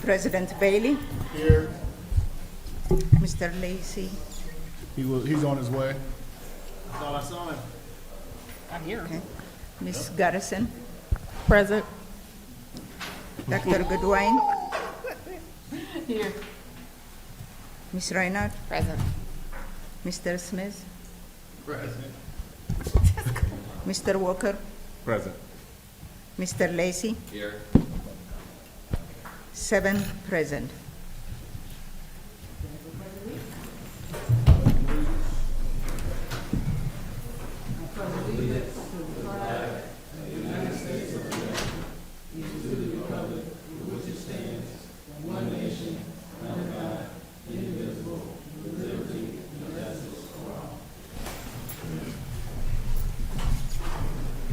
President Bailey, Here. Mr. Lacy. He's on his way. Thought I saw him. I hear Okay. him. Ms. Garrison, Present. Dr. Goodwin, Here. Ms. Reinhardt, Present. Mr. Smith, Present. Mr. Walker, Present. Mr. Lacy. Here. 7 present.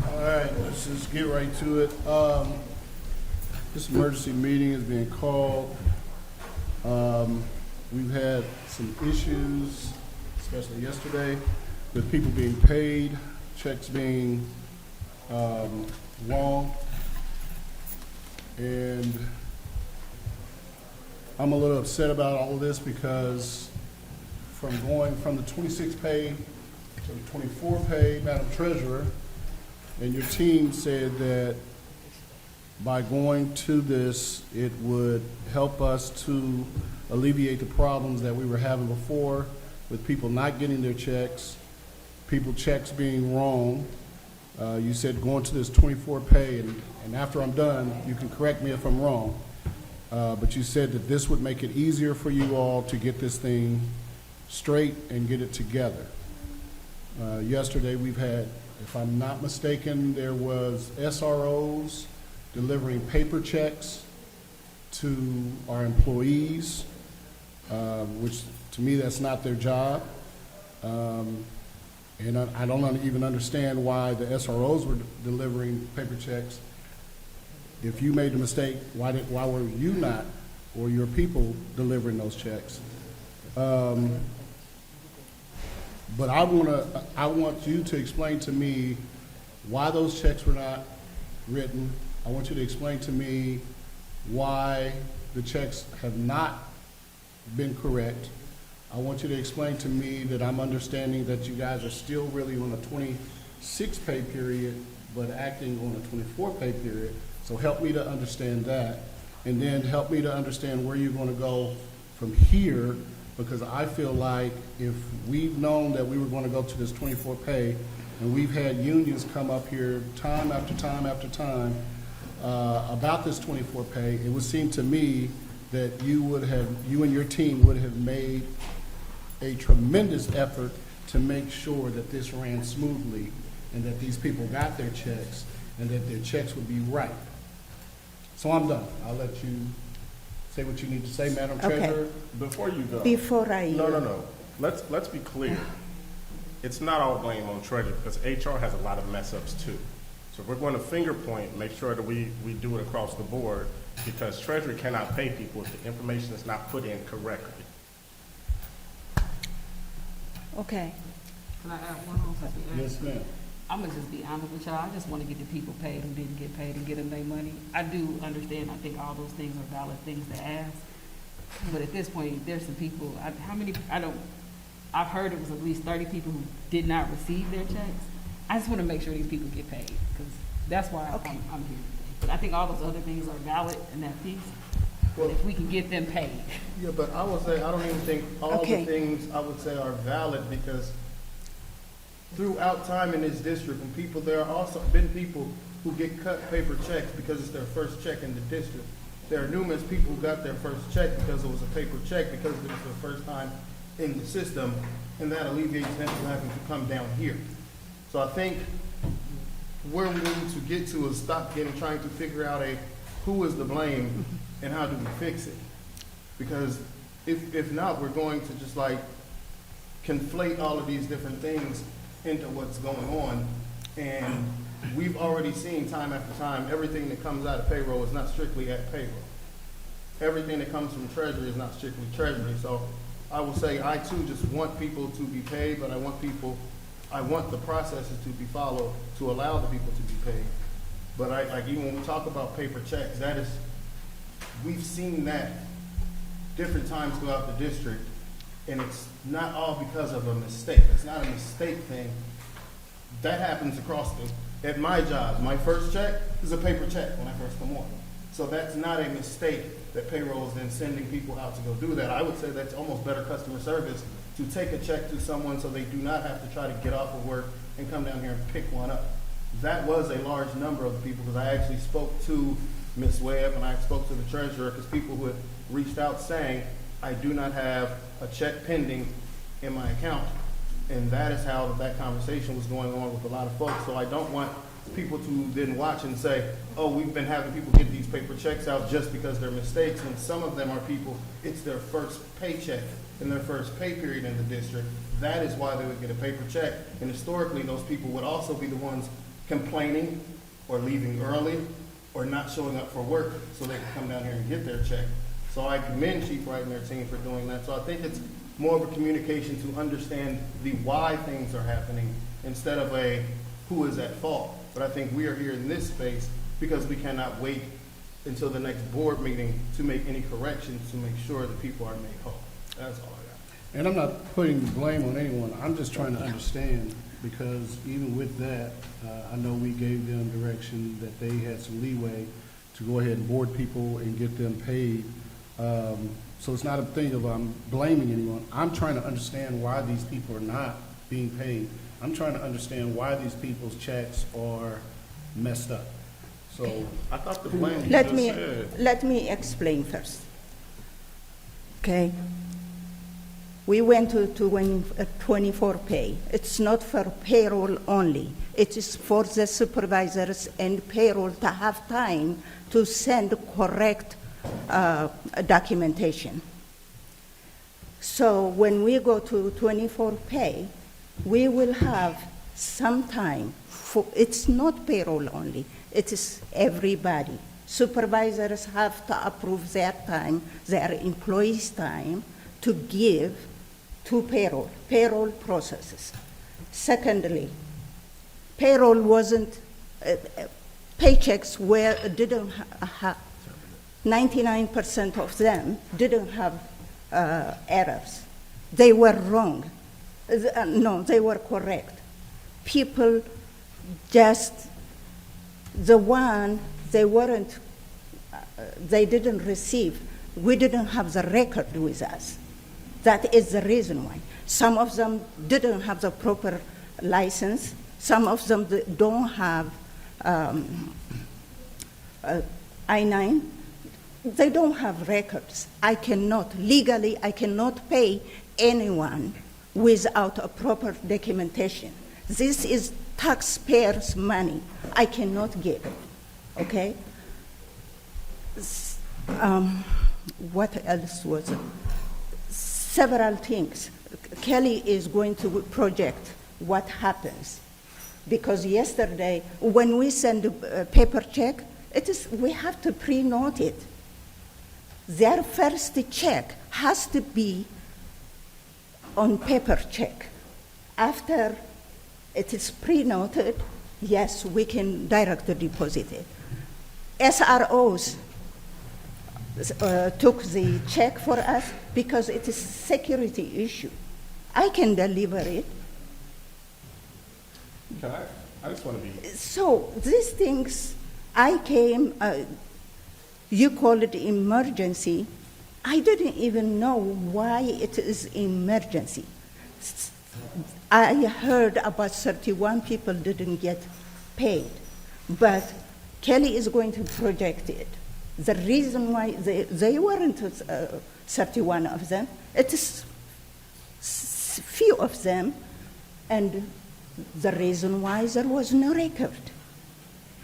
All right, let's just get right to it. This emergency meeting is being called. We've had some issues, especially yesterday, with people being paid, checks being wrong. And I'm a little upset about all of this because from going from the 26 pay to the 24 pay, Madam Treasurer, and your team said that by going to this, it would help us to alleviate the problems that we were having before with people not getting their checks, people checks being wrong. You said going to this 24 pay, and after I'm done, you can correct me if I'm wrong. But you said that this would make it easier for you all to get this thing straight and get it together. Yesterday we've had, if I'm not mistaken, there was SROs delivering paper checks to our employees, which to me that's not their job. And I don't even understand why the SROs were delivering paper checks. If you made the mistake, why were you not, or your people, delivering those checks? But I want you to explain to me why those checks were not written. I want you to explain to me why the checks have not been correct. I want you to explain to me that I'm understanding that you guys are still really on a 26 pay period, but acting on a 24 pay period. So help me to understand that. And then help me to understand where you're going to go from here, because I feel like if we've known that we were going to go to this 24 pay, and we've had unions come up here time after time after time about this 24 pay, it would seem to me that you and your team would have made a tremendous effort to make sure that this ran smoothly and that these people got their checks and that their checks would be right. So I'm done. I'll let you say what you need to say, Madam Okay. Treasurer. Before you go. Before I... No. Let's be clear. It's not all blame on Treasury because HR has a lot of mess ups too. So if we're going to finger point, make sure that we do it across the board because Treasury cannot pay people if the information is not put in correctly. Okay. Can I add one more? Yes, ma'am. I'm gonna just be honest with y'all. I just want to get the people paid who didn't get paid and get them their money. I do understand. I think all those things are valid things to ask. But at this point, there's some people. I've heard it was at least 30 people who did not receive their checks. I just want to make sure these people get paid because that's why I'm here today. But I think all those other things are valid in that piece. Well, if we can get them paid. Yeah, but I would say, I don't even think all Okay. the things I would say are valid because throughout time in this district, there are also been people who get cut paper checks because it's their first check in the district. There are numerous people who got their first check because it was a paper check because it was their first time in the system, and that alleviates them from having to come down here. So I think where we need to get to is stop trying to figure out who is to blame and how do we fix it. Because if not, we're going to just like conflate all of these different things into what's going on. And we've already seen time after time, everything that comes out of payroll is not strictly at payroll. Everything that comes from Treasury is not strictly Treasury. So I will say I too just want people to be paid, but I want the processes to be followed to allow the people to be paid. But even when we talk about paper checks, that is we've seen that different times throughout the district, and it's not all because of a mistake. It's not a mistake thing. That happens across at my job. My first check is a paper check when I first come on. So that's not a mistake that payroll is then sending people out to go do that. I would say that's almost better customer service to take a check to someone so they do not have to try to get off of work and come down here and pick one up. That was a large number of people, because I actually spoke to Ms. Webb and I spoke to the treasurer, because people who had reached out saying, I do not have a check pending in my account. And that is how that conversation was going on with a lot of folks. So I don't want people to then watch and say, oh, we've been having people get these paper checks out just because they're mistakes. And some of them are people, it's their first paycheck in their first pay period in the district. That is why they would get a paper check. And historically, those people would also be the ones complaining or leaving early or not showing up for work so they can come down here and get their check. So I commend Chief Wright and their team for doing that. So I think it's more of a communication to understand the why things are happening instead of a who is at fault. But I think we are here in this space because we cannot wait until the next board meeting to make any corrections to make sure that people are made whole. That's all I got. And I'm not putting the blame on anyone. I'm just trying to understand, because even with that, I know we gave them direction that they had some leeway to go ahead and board people and get them paid. So it's not a thing of I'm blaming anyone. I'm trying to understand why these people are not being paid. I'm trying to understand why these people's checks are messed up. So I thought the blame you Let just me, said. let me explain first. Okay? We went to 24 pay. It's not for payroll only. It is for the supervisors and payroll to have time to send correct documentation. So when we go to 24 pay, we will have some time for, it's not payroll only, it is everybody. Supervisors have to approve their time, their employees' time, to give to payroll processes. Secondly, payroll wasn't, paychecks didn't have, 99% of them didn't have errors. They were wrong. No, they were correct. People just, the one they weren't, they didn't receive, we didn't have the record with us. That is the reason why. Some of them didn't have the proper license. Some of them don't have I-9. They don't have records. Legally, I cannot pay anyone without a proper documentation. This is taxpayers' money. I cannot give it, okay? What else was it? Several things. Kelly is going to project what happens. Because yesterday, when we send a paper check, we have to pre-note it. Their first check has to be on paper check. After it is pre-noted, yes, we can direct deposit it. SROs took the check for us because it is a security issue. I can deliver it. Can I just want to be, So these things, I came, you call it emergency. I didn't even know why it is emergency. I heard about 31 people didn't get paid, but Kelly is going to project it. The reason why they weren't 31 of them, it is few of them, and the reason why there was no record,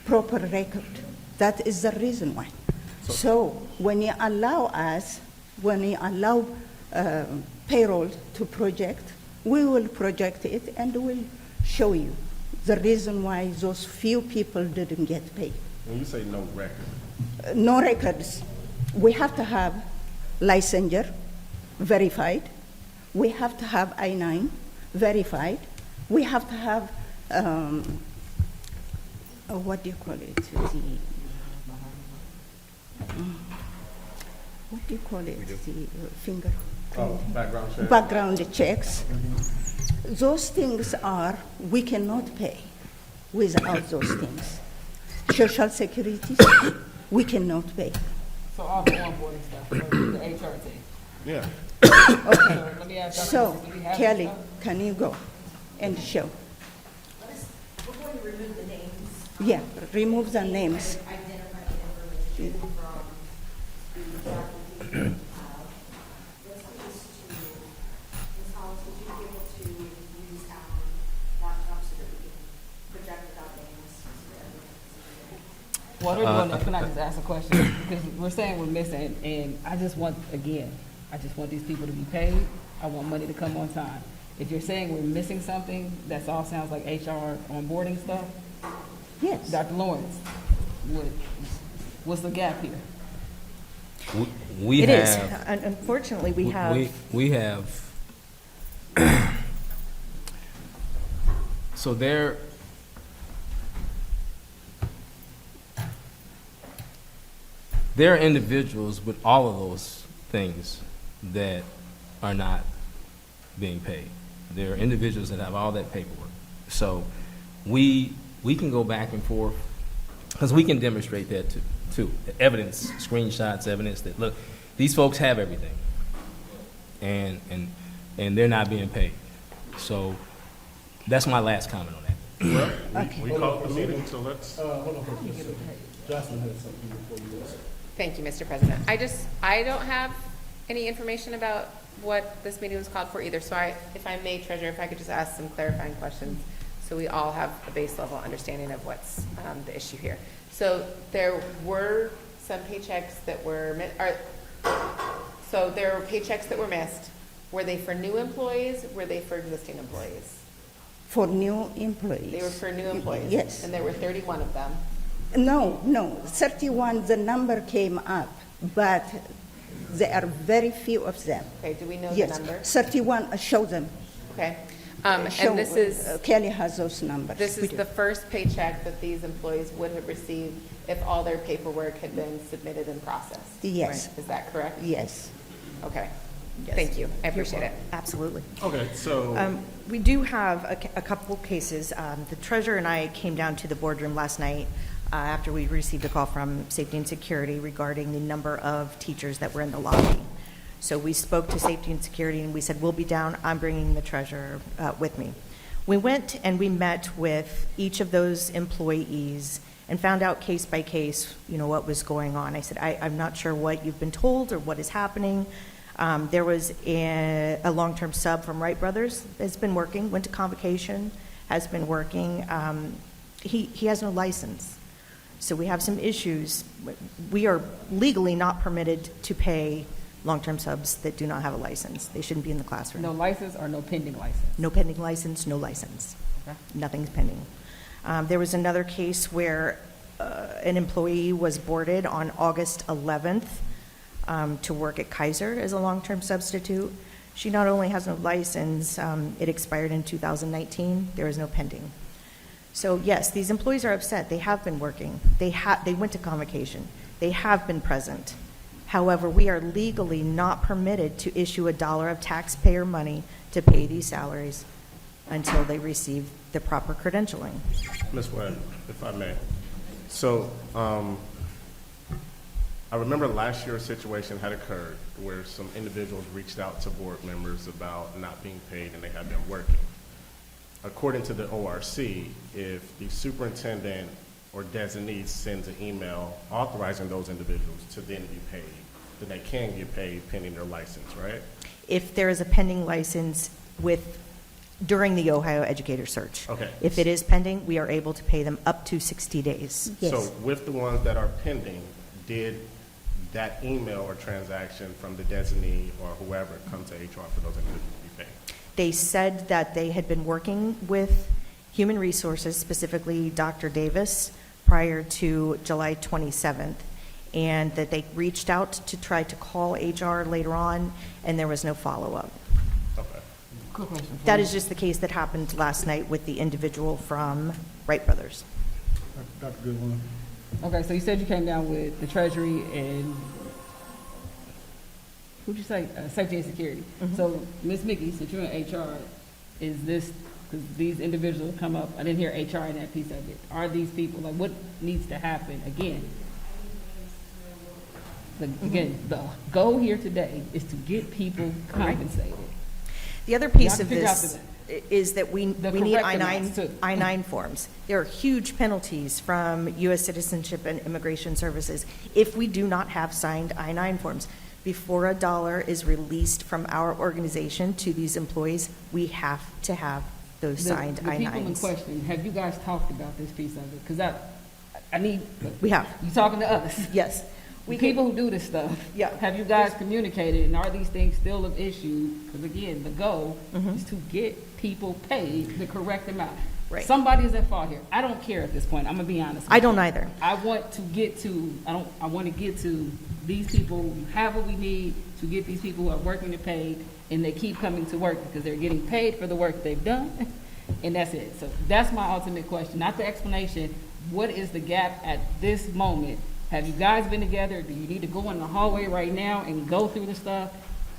proper record. That is the reason why. So when you allow us, when you allow payroll to project, we will project it and we'll show you the reason why those few people didn't get paid. when you say no record, No records. We have to have licensure verified. We have to have I-9 verified. We have to have, what do you call it? what do you call it? The finger. Oh, background check. Background checks. Those things are, we cannot pay without those things. Social Security, we cannot pay. So all the onboarding stuff, for the HR team. Yeah. Okay, So let me ask y'all, so do we have Kelly, this stuff? can you go and show? We're going to remove the names, Yeah, remove the names. identify the information from the faculty. Let's do this to, Ms. Hollis, would you be able to use our laptop so that we can project without names? What are we doing next? Can I just ask a question? Because we're saying we're missing, and I just want these people to be paid. I want money to come on time. If you're saying we're missing something, that all sounds like HR onboarding stuff. Yes. Dr. Lawrence, what's the gap here? We It is. have. Unfortunately, we have, We have. So there are individuals with all of those things that are not being paid. There are individuals that have all that paperwork. So we can go back and forth, because we can demonstrate that too. Evidence, screenshots, evidence that, look, these folks have everything, and they're not being paid. So that's my last comment on that. Well, Okay. we called the meeting, so let's. Hold on for just a second. Jocelyn had something before you go. Thank you, Mr. President. I don't have any information about what this meeting was called for either, so if I may, Treasurer, if I could just ask some clarifying questions, so we all have a base level understanding of what's the issue here. So there were some paychecks that were, so there were paychecks that were missed. Were they for new employees? Were they for existing employees? For new employees. They were for new employees? Yes. And there were 31 of them? No, 31, the number came up, but there are very few of them. Okay, do we know the Yes, number? 31, show them. Okay. Show, And this is... Kelly has those numbers. This We is do. the first paycheck that these employees would have received if all their paperwork had been submitted and processed? Yes. Right? Is that correct? Yes. Okay. Yes. Thank you. I appreciate it. absolutely. Okay, so. We do have a couple cases. The treasurer and I came down to the boardroom last night after we received a call from Safety and Security regarding the number of teachers that were in the lobby. So we spoke to Safety and Security and we said, we'll be down, I'm bringing the treasurer with me. We went and we met with each of those employees and found out case by case, what was going on. I said, I'm not sure what you've been told or what is happening. There was a long-term sub from Wright Brothers that's been working, went to convocation, has been working. He has no license. So we have some issues. We are legally not permitted to pay long-term subs that do not have a license. They shouldn't be in the classroom. No license or no pending license? No pending license, no license. Okay. Nothing's pending. There was another case where an employee was boarded on August 11th to work at Kaiser as a long-term substitute. She not only has no license, it expired in 2019. There is no pending. So yes, these employees are upset. They have been working. They went to convocation. They have been present. However, we are legally not permitted to issue $1 of taxpayer money to pay these salaries until they receive the proper credentialing. Ms. Webb, if I may. So, I remember last year a situation had occurred where some individuals reached out to board members about not being paid and they had been working. According to the ORC, if the superintendent or designee sends an email authorizing those individuals to then be paid, then they can get paid pending their license, right? If there is a pending license during the Ohio Educator Search. Okay. If it is pending, we are able to pay them up to 60 days. Yes. So with the ones that are pending, did that email or transaction from the designee or whoever come to HR for those individuals to be paid? They said that they had been working with Human Resources, specifically Dr. Davis, prior to July 27th, and that they reached out to try to call HR later on, and there was no follow-up. Okay. Quick question. That is just the case that happened last night with the individual from Wright Brothers. Dr. Goodwin. Okay, so you said you came down with the Treasury and who'd you say, safety and security. So, Ms. Mickey, since you're in HR, is this, because these individuals come up, I didn't hear HR in that piece of it. Are these people, like, what needs to happen? Again, the goal here today is to get people compensated. The other piece Y'all of can figure out this the- is that we The need correct I-9, amounts, too. I-9 forms. There are huge penalties from U.S. Citizenship and Immigration Services if we do not have signed I-9 forms. Before a dollar is released from our organization to these employees, we have to have those signed The people in I-9s. question, have you guys talked about this piece of it? Because I need, We have, you talking to us. yes. The We can- people who do this stuff, Yeah. have you guys communicated, and are these things still an issue? Because again, the goal is to get people paid the correct amount. Right. Somebody is at fault here. I don't care at this point, I'm gonna be honest. I with don't you. either. I want to get to, I want to get to these people who have what we need to get these people who are working to paid, and they keep coming to work because they're getting paid for the work they've done, and that's it. So that's my ultimate question, not the explanation. What is the gap at this moment? Have you guys been together? Do you need to go in the hallway right now and go through the stuff?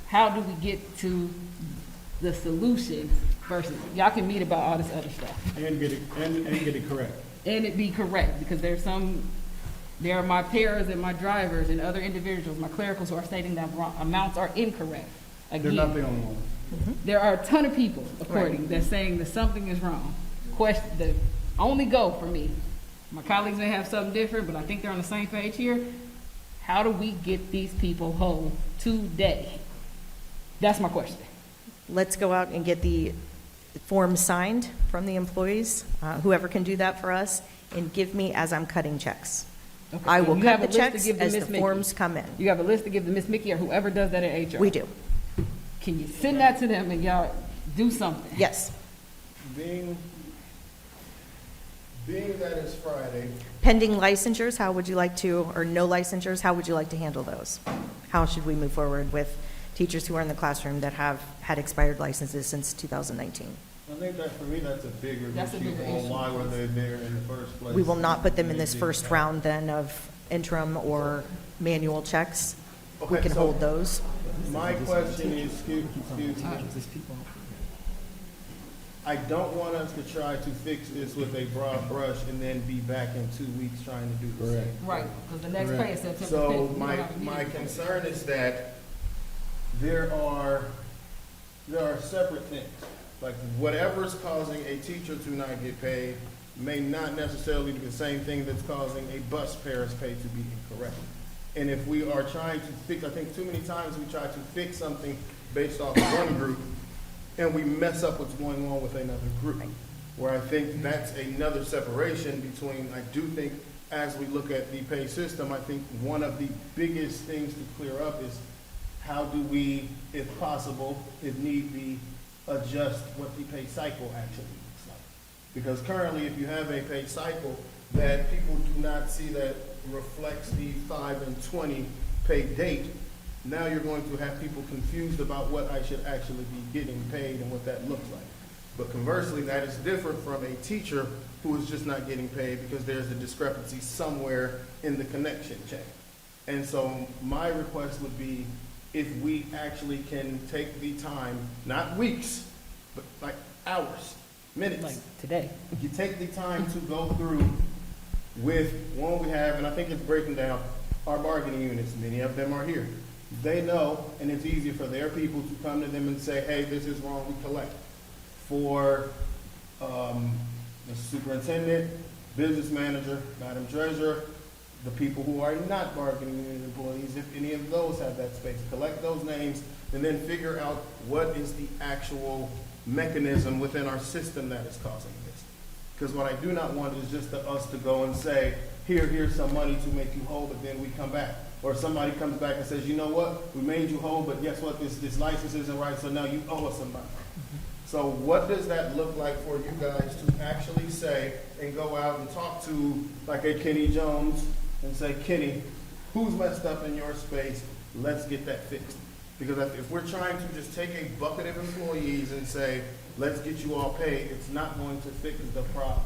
How do we get to the solution versus, y'all can meet about all this other stuff? And get it correct. And it be correct, because there are my pairs and my drivers and other individuals, my clericals who are stating that amounts are incorrect. They're not the Again, only ones. there are a ton of people, according, that's saying that something is wrong. The only goal for me, my colleagues may have something different, but I think they're on the same page here. How do we get these people whole today? That's my question. Let's go out and get the form signed from the employees, whoever can do that for us, and give me as I'm cutting checks. Okay, I and will you cut have the a list to checks give to as Ms. the Mickey. forms come in. You have a list to give to Ms. Mickey or whoever does that in HR? We do, Can you send that to them and y'all do something? yes. Being that it's Friday, Pending licensures, how would you like to, or no licensures, how would you like to handle those? How should we move forward with teachers who are in the classroom that have had expired licenses since 2019? I think that for me, that's a bigger That's a issue bigger on issue. why were they there in the first place. We will not put them in this first round then of interim or manual checks. We Okay, can so hold those. My question is, excuse me, I don't want us to try to fix this with a broad brush and then be back in 2 weeks trying to do the same. Correct. Right, because the next Correct. pay is September 5th. So We don't my, have a my meeting. concern is that there are separate things. Like whatever's causing a teacher to not get paid may not necessarily be the same thing that's causing a bus parent's pay to be incorrect. And if we are trying to fix, I think too many times we try to fix something based off of one group and we mess up what's going on with another group. Where I think that's another separation between, I do think as we look at the pay system, I think one of the biggest things to clear up is how do we, if possible, if need be, adjust what the pay cycle actually looks like. Because currently, if you have a pay cycle that people do not see that reflects the 5 and 20 pay date, now you're going to have people confused about what I should actually be getting paid and what that looks like. But conversely, that is different from a teacher who is just not getting paid because there's a discrepancy somewhere in the connection chain. And so my request would be if we actually can take the time, not weeks, but like hours, minutes. Like today. You take the time to go through with one we have, and I think it's breaking down our bargaining units. Many of them are here. They know, and it's easier for their people to come to them and say, hey, this is wrong, we collect. For the superintendent, business manager, madam treasurer, the people who are not bargaining unit employees, if any of those have that space, collect those names and then figure out what is the actual mechanism within our system that is causing this. Because what I do not want is just us to go and say, here's some money to make you whole, but then we come back. Or somebody comes back and says, you know what, we made you whole, but guess what, this license isn't right, so now you owe us some money. So what does that look like for you guys to actually say and go out and talk to like a Kenny Jones and say, Kenny, who's messed up in your space? Let's get that fixed. Because if we're trying to just take a bucket of employees and say, let's get you all paid, it's not going to fix the problem.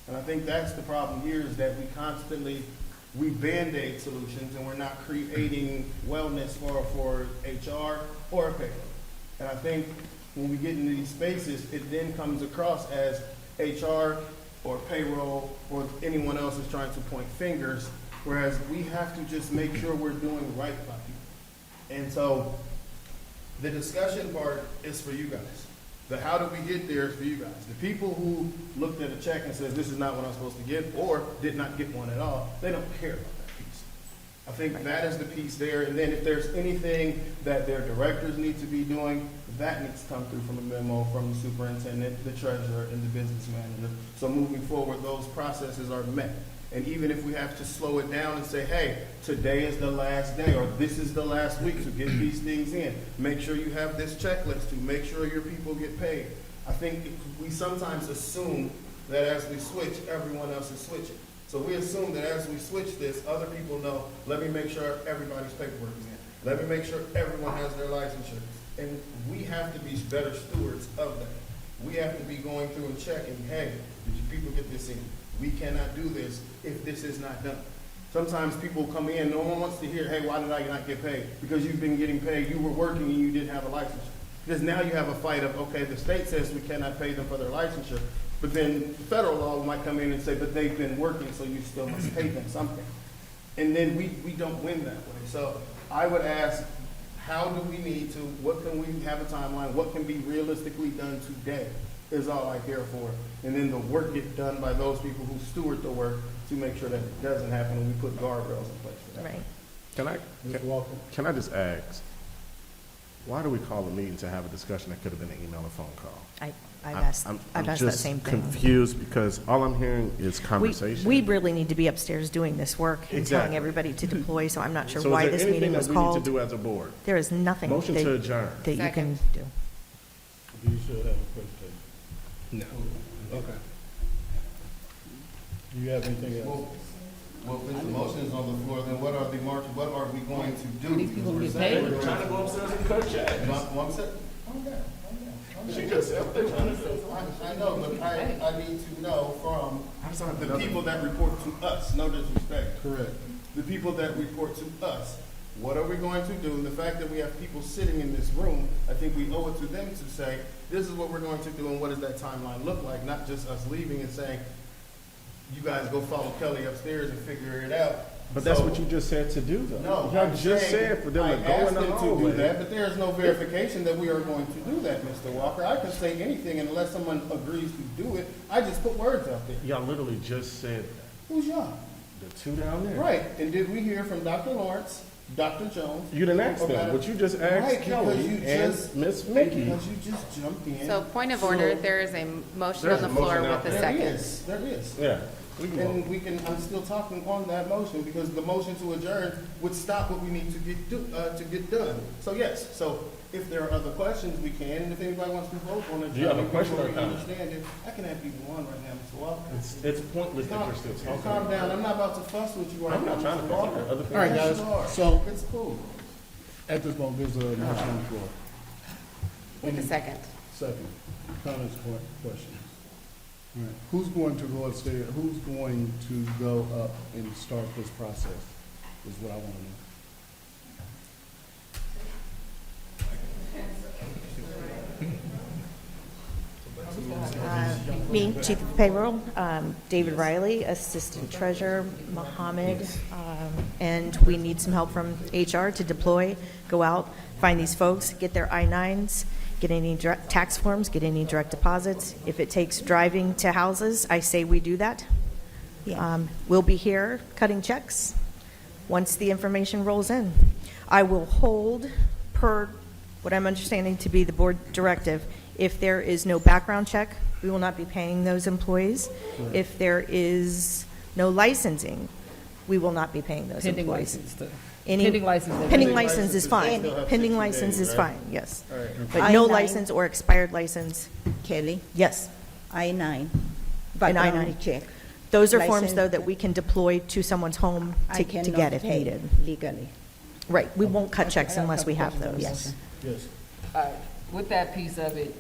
And I think that's the problem here is that we constantly we Band-Aid solutions and we're not creating wellness for HR or payroll. And I think when we get into these spaces, it then comes across as HR or payroll or anyone else is trying to point fingers, whereas we have to just make sure we're doing right by people. And so the discussion part is for you guys. The how do we get there is for you guys. The people who looked at a check and says, this is not what I'm supposed to get, or did not get one at all, they don't care about that piece. I think that is the piece there. And then if there's anything that their directors need to be doing, that needs to come through from a memo from the superintendent, the treasurer, and the business manager. So moving forward, those processes are met. And even if we have to slow it down and say, hey, today is the last day, or this is the last week to get these things in, make sure you have this checklist to make sure your people get paid. I think we sometimes assume that as we switch, everyone else is switching. So we assume that as we switch this, other people know, let me make sure everybody's paperwork is in. Let me make sure everyone has their licensure. And we have to be better stewards of that. We have to be going through and checking, hey, did you people get this in? We cannot do this if this is not done. Sometimes people come in, no one wants to hear, hey, why did I not get paid? Because you've been getting paid, you were working and you didn't have a licensure. Because now you have a fight of, okay, the state says we cannot pay them for their licensure, but then federal law might come in and say, but they've been working, so you still must pay them something. And then we don't win that way. So I would ask, how do we need to, what can we have a timeline, what can be realistically done today is all I care for. And then the work get done by those people who steward the work to make sure that it doesn't happen and we put guardrails in place for that. Right. Mr. Walker? Can I just ask, why do we call a meeting to have a discussion that could have been an email or phone call? I've asked that same thing. I'm just confused because all I'm hearing is We conversation. really need to be upstairs doing this work and Exactly. telling everybody to deploy, so I'm not sure So why is this there meeting anything was that we need called. to do as a board? There is nothing Motion to that adjourn. that you can do. You should have a question. No. Okay. Do you have anything else? Well, if the motion is on the floor, then what are we going to do? These people Because get we're saying paid. we're Trying to go upstairs and cut checks. One second. She just said what they're trying to do. I know, but I need to know from the people that report to us, no disrespect. Correct. The people that report to us, what are we going to do? And the fact that we have people sitting in this room, I think we owe it to them to say, this is what we're going to do and what does that timeline look like? Not just us leaving and saying, you guys go follow Kelly upstairs and figure it out. But that's So- what you just said to do, though. No, Y'all I'm just saying said for them I to go asked in the them to do hallway. that, but there is no verification that we are going to do that, Mr. Walker. I can say anything unless someone agrees to do it. I just put words out there. Y'all literally just said that. Who's y'all? The two down there. Right, and did we hear from Dr. Lawrence, Dr. Jones? You didn't ask them, about- but you just Right, asked because Kelly you and just- Miss Mickey. Because you just jumped in. So point of order, So- there is a motion There's on the a motion floor out with a there. second. There is. Yeah. We can And vote. we can, I'm still talking on that motion because the motion to adjourn would stop what we need to get done. So yes, so if there are other questions, we can, and if anybody wants to vote on it. Do you have a question or we comment? understand it. I can have people on right now, Mr. Walker. It's pointless that you're still talking. Calm down, I'm not about to fuss with you right I'm now, not trying to Mr. fuss Walker. with you. Other All right, Yes, guys, you are. so It's cool. at this moment, there's a motion on the floor. With a second. Second, comments, questions? All right. Who's going to go upstairs, who's going to go up and start this process, is what I want to know. Me, Chief of Payroll, David Riley, Assistant Treasurer, Mohammed, and we need some help from HR to deploy, go out, find these folks, get their I-9s, get any tax forms, get any direct deposits. If it takes driving to houses, I say we do that. We'll be here cutting checks once the information rolls in. I will hold, per what I'm understanding to be the board directive, if there is no background check, we will not be paying those employees. If there is no licensing, we will not be paying those Pending employees. license stuff. Any- Pending license. Pending license is fine. Still have Pending 60 license days, is right? fine, yes. All right. But no I-9. license or expired license, Kelly, yes. I-9, I-9. background check. Those are forms, License. though, that we can deploy to someone's home I to cannot get if pay needed. legally. Right, we won't cut checks I got a unless we have couple those. questions on Yes. Yes. With that piece of it,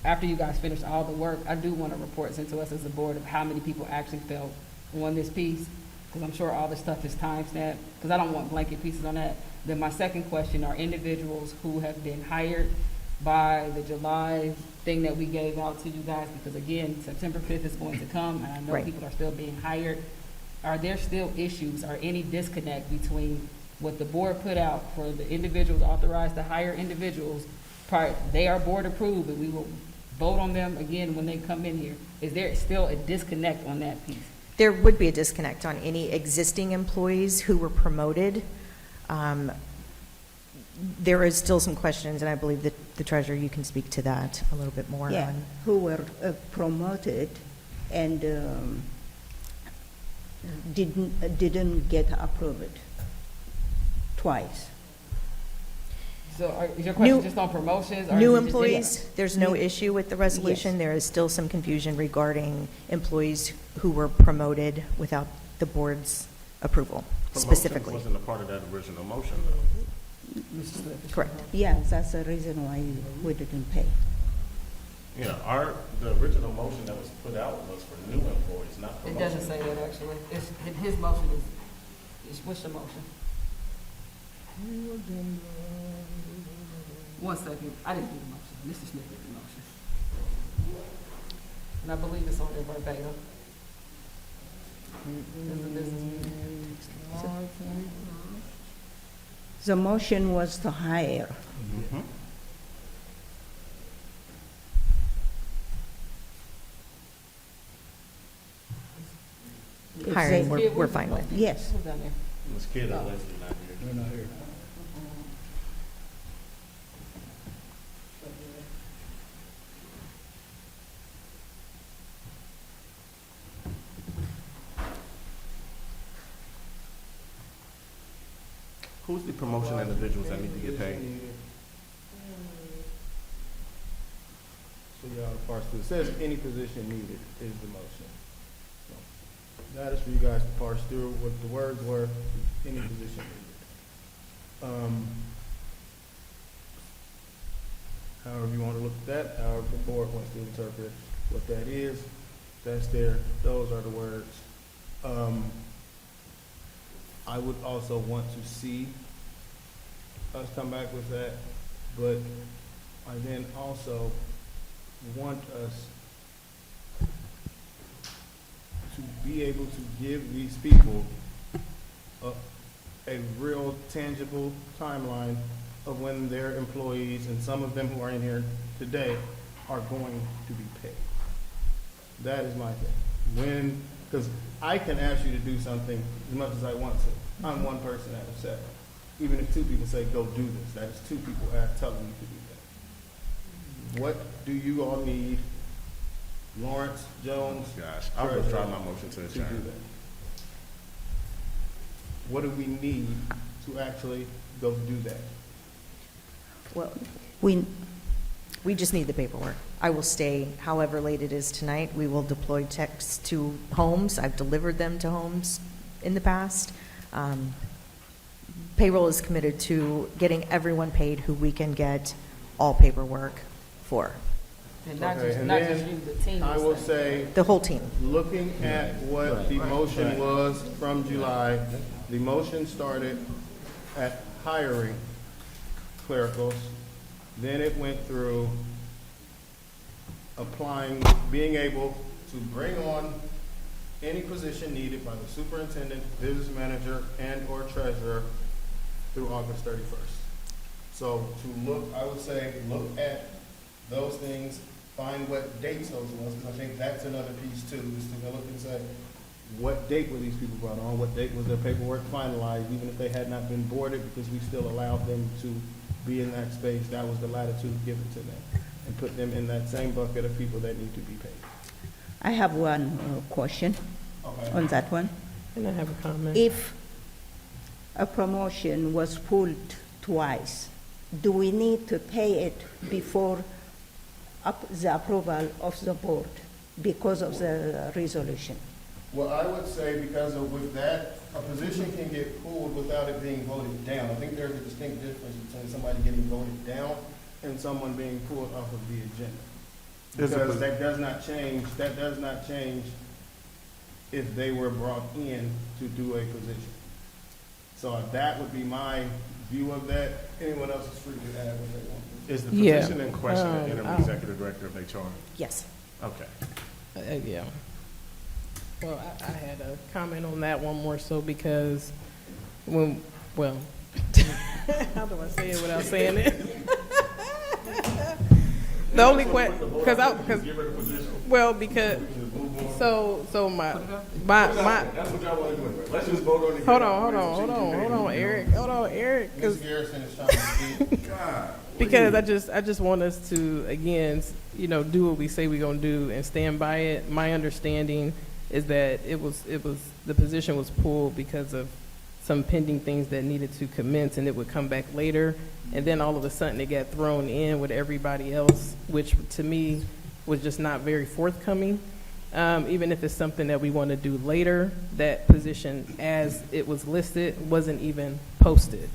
after you guys finish all the work, I do want to report sent to us as a board of how many people actually felt on this piece. because I'm sure all the stuff is time-stamped, because I don't want blanket pieces on that. Then my second question are individuals who have been hired by the July thing that we gave out to you guys, because again, September 5th is going to come, and I know Right. people are still being hired. Are there still issues or any disconnect between what the board put out for the individuals authorized to hire individuals? They are board approved, and we will vote on them again when they come in here. Is there still a disconnect on that piece? There would be a disconnect on any existing employees who were promoted. There is still some questions, and I believe that the treasurer, you can speak to that a little bit more Yeah, on. who were promoted and didn't get approved twice. So is your question New- just on promotions? or New is it just- employees, there's no New- issue with the resolution. Yes. There is still some confusion regarding employees who were promoted without the board's approval specifically. Promotions wasn't a part of that original motion, though. Mrs. Smith, is Correct. Yeah, that's the reason why we didn't pay. You know, the original motion that was put out was for new employees, not It promotion. doesn't say that, actually. His motion is, what's the motion? One second, I didn't do the motion. Mr. Smith did the motion. And I believe it's on there verbatim. There's a business meeting. The motion was to hire. Mhm. If Hiring, they- we're fine with. Yes. Who's down there? Ms. Kidd or Leslie not here. They're not here. Who's the promotion individuals that need to get paid? So y'all parse through. It says any position needed is the motion. So that is for you guys to parse through what the words were, any position needed. However you want to look at that, however the board wants to interpret what that is, that's there, those are the words. I would also want to see us come back with that, but I then also want us to be able to give these people a real tangible timeline of when their employees, and some of them who are in here today, are going to be paid. That is my thing. Because I can ask you to do something as much as I want to. I'm one person out of seven. Even if two people say, go do this, that is two people telling you to do that. What do you all need, Lawrence, Jones, Gosh, I'll withdraw my motion to to do adjourn. that? What do we need to actually go do that? Well, we just need the paperwork. I will stay however late it is tonight. We will deploy checks to homes. I've delivered them to homes in the past. Payroll is committed to getting everyone paid who we can get all paperwork for, And not Okay, just, and not then just you, the team. I is will saying. say, the whole team. looking at what the motion was from July, the motion started at hiring clericals, then it went through applying, being able to bring on any position needed by the superintendent, business manager, and/or treasurer through August 31st. So to look, I would say, look at those things, find what dates those was, because I think that's another piece too, is to go look and say, what date were these people brought on? What date was their paperwork finalized, even if they had not been boarded, because we still allowed them to be in that space. That was the latitude given to them, and put them in that same bucket of people that need to be paid. I have one question Okay. on that one. And I have a comment. If a promotion was pulled twice, do we need to pay it before the approval of the board because of the resolution? Well, I would say because of with that, a position can get pulled without it being voted down. I think there's a distinct difference between somebody getting voted down and someone being pulled off of the agenda. Is it Because pos- that does not change if they were brought in to do a position. So that would be my view of that. Anyone else is free to add what they want. Is the Yeah. position in question the interim executive director of HR? Yes. Okay. Yeah. Well, I had a comment on that one more so because well, how do I say it without saying it? The only because my That's what y'all want to do. Let's just vote on it. hold on, Eric, 'cause- Ms. Garrison is trying to speak. because I just want us to again, do what we say we're gonna do and stand by it. My understanding is that it was the position was pulled because of some pending things that needed to commence, and it would come back later, and then all of a sudden it got thrown in with everybody else, which to me was just not very forthcoming. Even if it's something that we want to do later, that position as it was listed wasn't even posted.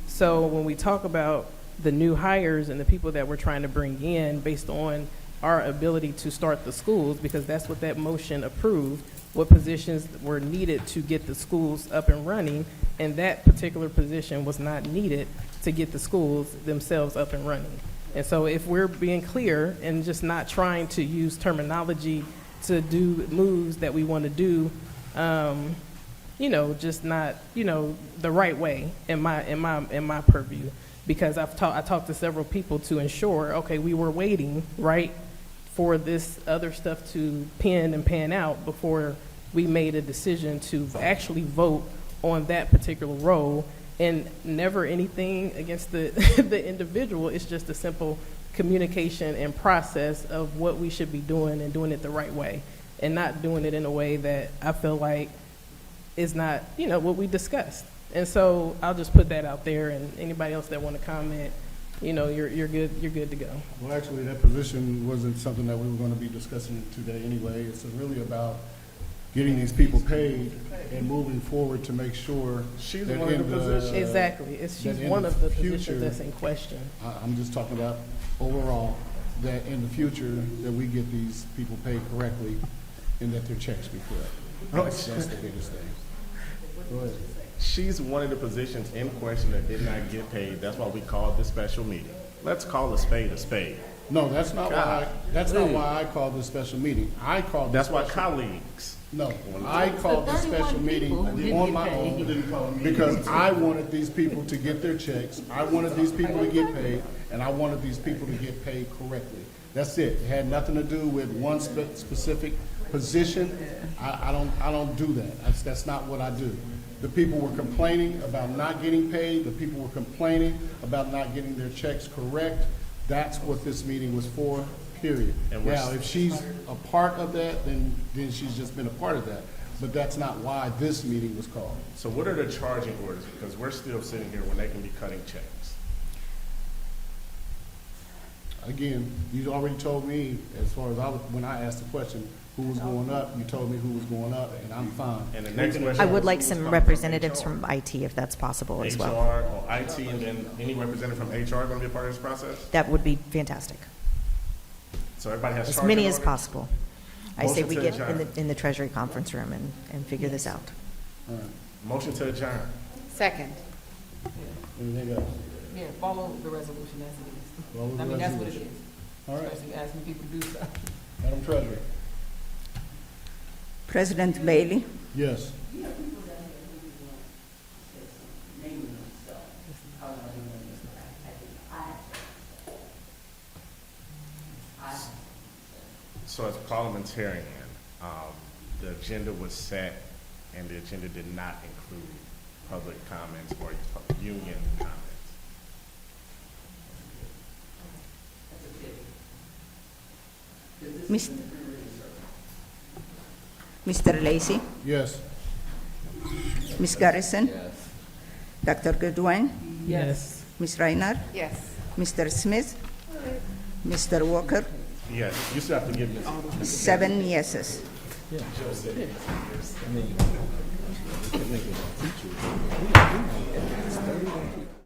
So when we talk about the new hires and the people that we're trying to bring in based on our ability to start the schools, because that's what that motion approved, what positions were needed to get the schools up and running, and that particular position was not needed to get the schools themselves up and running. And so if we're being clear and just not trying to use terminology to do moves that we want to do, just not, the right way in my purview. Because I talked to several people to ensure, okay, we were waiting, right, for this other stuff to pan out before we made a decision to actually vote on that particular role, and never anything against the the individual. It's just a simple communication and process of what we should be doing and doing it the right way, and not doing it in a way that I feel like is not, what we discussed. And so I'll just put that out there, and anybody else that want to comment, you're good to go. Well, actually, that position wasn't something that we were going to be discussing today anyway. It's really about getting these people paid and moving forward to make sure She's that one of in the positions. Exactly. She's in one the of the future- positions that's in question. I'm just talking about overall, that in the future, that we get these people paid correctly and that their checks be correct. That's the biggest thing. Go ahead. She's one of the positions in question that did not get paid. That's why we called this special meeting. Let's call a spade a spade. No, that's not why, I called this special meeting. I called this That's why special. colleagues. No, I called this special meeting on my own because I wanted these people to get their checks, I wanted these people to get paid, and I wanted these people to get paid correctly. That's it. It had nothing to do with one specific position. I don't do that. That's not what I do. The people were complaining about not getting paid. The people were complaining about not getting their checks correct. That's what this meeting was for, period. And we're Now, if she's a part of that, then she's just been a part of that. But that's not why this meeting was called. So what are the charging orders? Because we're still sitting here when they can be cutting checks. Again, you already told me, as far as when I asked the question, who was going up, you told me who was going up, and I'm fine. And the next question. I would like was some coming representatives HR. from IT, if that's possible as well. HR or IT, and then any representative from HR going to be a part of this process? That would be fantastic. So everybody has As charging many as orders? possible. I say Motion we to get adjourn. in the Treasury conference room and figure this out. All right. Motion to adjourn. Second. Anything else? Yeah, follow the resolution as it is. Follow the I mean, that's what it resolution. is. All right, Especially asking people to do stuff. Madam Treasurer. President Bailey, Yes. So as parliamentarian, the agenda was set, and the agenda did not include public comments or union comments. Mr. Lacy, Yes. Ms. Garrison, Dr. Goodwin, Yes. Ms. Reiner, Yes. Mr. Smith, Mr. Walker, Yes, you still have to give me. 7 yeses. I mean, we could make it a teacher.